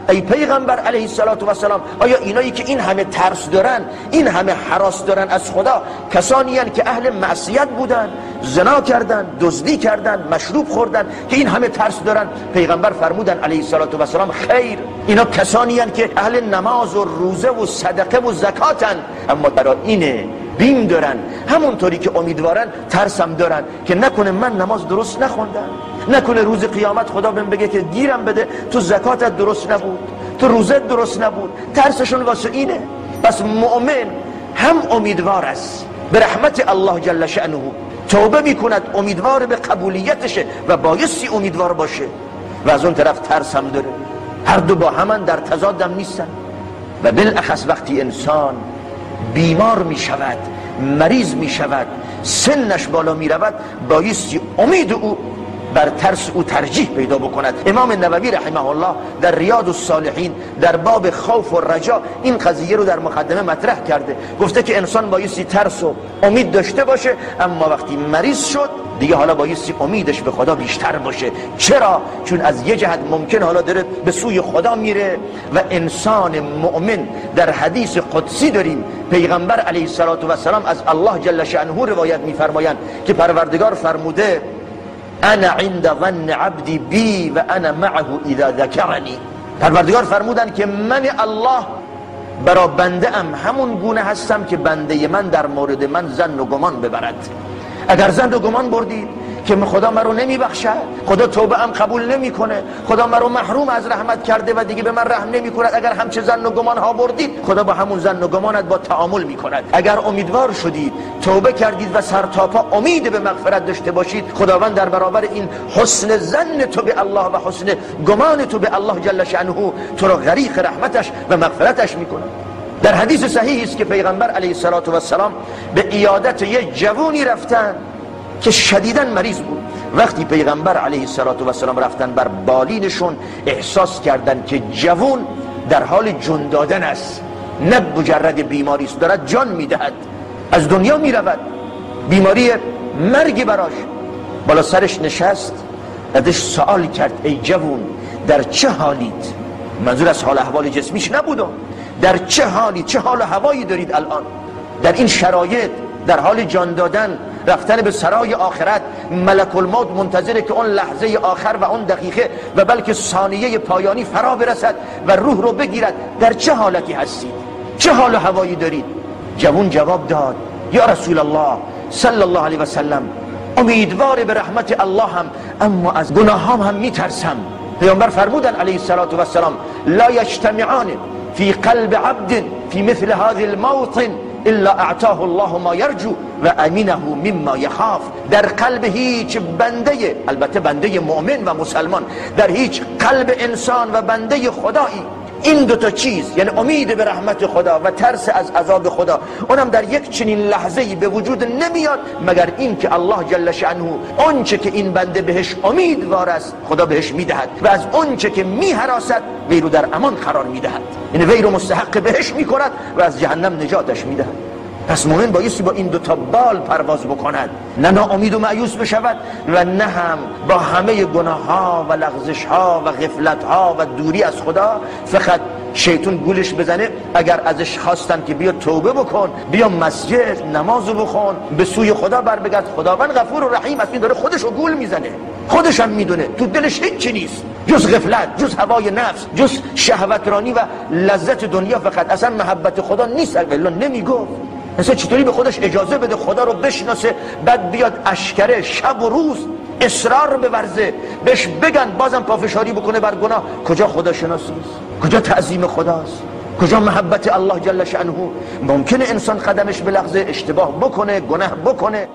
ای پیغمبر علیه السلام، آیا اینایی که این همه ترس دارن، این همه هراس دارن از خدا، کسانی هستند که اهل معصیت بودن، زنا کردن، دزدی کردن، مشروب خوردن که این همه ترس دارن؟ پیغمبر فرمودن علیه السلام خیر، اینا کسانی هستند که اهل نماز و روزه و صدقه و زکاتن، اما برای اینه بیم دارن، همونطوری که امیدوارن ترسم دارن که نکنه من نماز درست نخوندم، نکنه روز قیامت خدا بهم بگه که گیرم بده تو زکاتت درست نبود، تو روزت درست نبود. ترسشون واسه اینه. پس مؤمن هم امیدوار است به رحمت الله جل شأنه، توبه میکند، امیدوار به قبولیتشه و بایستی امیدوار باشه، و از اون طرف ترس هم داره. هر دو با همان در تضادم نیستن. و بالاخص وقتی انسان بیمار می شود، مریض می شود، سنش بالا می رود، بایستی امید او بر ترس او ترجیح پیدا بکند. امام نووی رحمه الله در ریاض الصالحین در باب خوف و رجا این قضیه رو در مقدمه مطرح کرده. گفته که انسان بایستی ترس و امید داشته باشه، اما وقتی مریض شد دیگه حالا بایستی امیدش به خدا بیشتر باشه. چرا؟ چون از یه جهت ممکن حالا داره به سوی خدا میره و انسان مؤمن، در حدیث قدسی داریم پیغمبر علیه السلام از الله جل شأنه روایت میفرمایند که پروردگار فرموده انا عند ظن عبدی بی و انا معه اذا ذکرنی. پروردگار فرمودن که من الله برا بنده ام همون گونه هستم که بنده من در مورد من ظن و گمان ببرد. اگر ظن و گمان بردید که خدا مرا نمیبخشد، خدا توبه ام قبول نمیکنه، خدا مرا محروم از رحمت کرده و دیگه به من رحم نمیکند، اگر همچه ظن و گمان ها بردید، خدا با همون ظن و گمانت با تعامل میکند. اگر امیدوار شدید، توبه کردید و سرتاپا امید به مغفرت داشته باشید، خداوند در برابر این حسن ظن تو به الله و حسن گمان تو به الله جل شأنه تو را غریق رحمتش و مغفرتش میکنه. در حدیث صحیح است که پیغمبر علیه السلام به عیادت یک جوانی رفتن که شدیداً مریض بود. وقتی پیغمبر علیه السلام رفتن بر بالینشون، احساس کردن که جوان در حال جان دادن است، نه مجرد بیماری است، دارد جان میدهد، از دنیا میرود، بیماری مرگ براش. بالا سرش نشست، ازش سوال کرد ای جوان در چه حالید؟ منظور از حال احوال جسمیش نبود، در چه حالی، چه حال و هوایی دارید الان در این شرایط، در حال جان دادن، رفتن به سرای آخرت، ملک الموت منتظره که اون لحظه آخر و اون دقیقه و بلکه ثانیه پایانی فرا برسد و روح رو بگیرد. در چه حالتی هستید؟ چه حال و هوایی دارید؟ جوان جواب داد یا رسول الله صلی الله علیه و سلم، امیدوار به رحمت الله هم، اما از گناهام هم میترسم. پیامبر فرمودن علیه السلام لا یجتمعان فی قلب عبد فی مثل هذا الموطن الا اعطاه الله ما یرجو و امینه مما یخاف. در قلب هیچ بنده، البته بنده مؤمن و مسلمان، در هیچ قلب انسان و بنده خدایی این دوتا چیز، یعنی امید به رحمت خدا و ترس از عذاب خدا، اونم در یک چنین لحظه‌ای به وجود نمیاد مگر این که الله جل شأنه آنچه که این بنده بهش امیدوار است خدا بهش میدهد و از آنچه که میهراسد وی رو در امان قرار میدهد، یعنی وی رو مستحق بهش میکند و از جهنم نجاتش میدهد. پس مومن بایستی با این دوتا بال پرواز بکند، نه ناامید و مایوس بشود و نه هم با همه گناه ها و لغزش ها و غفلت ها و دوری از خدا فقط شیطان گولش بزنه. اگر ازش خواستن که بیا توبه بکن، بیا مسجد نمازو بخون، به سوی خدا بر بگرد، خداوند غفور و رحیم است، این داره خودشو گول میزنه، خودش هم میدونه تو دلش هیچی نیست جز غفلت، جز هوای نفس، جز شهوترانی و لذت دنیا، فقط اصلا محبت خدا نیست. الا نمیگفت مثلا چطوری به خودش اجازه بده خدا رو بشناسه، بعد بیاد اشکره شب و روز اصرار بورزه، بهش بگن بازم پافشاری بکنه بر گناه. کجا خدا شناسی است؟ کجا تعظیم خداست؟ کجا محبت الله جل شأنه؟ ممکنه انسان قدمش بلغزه، اشتباه بکنه، گناه بکنه.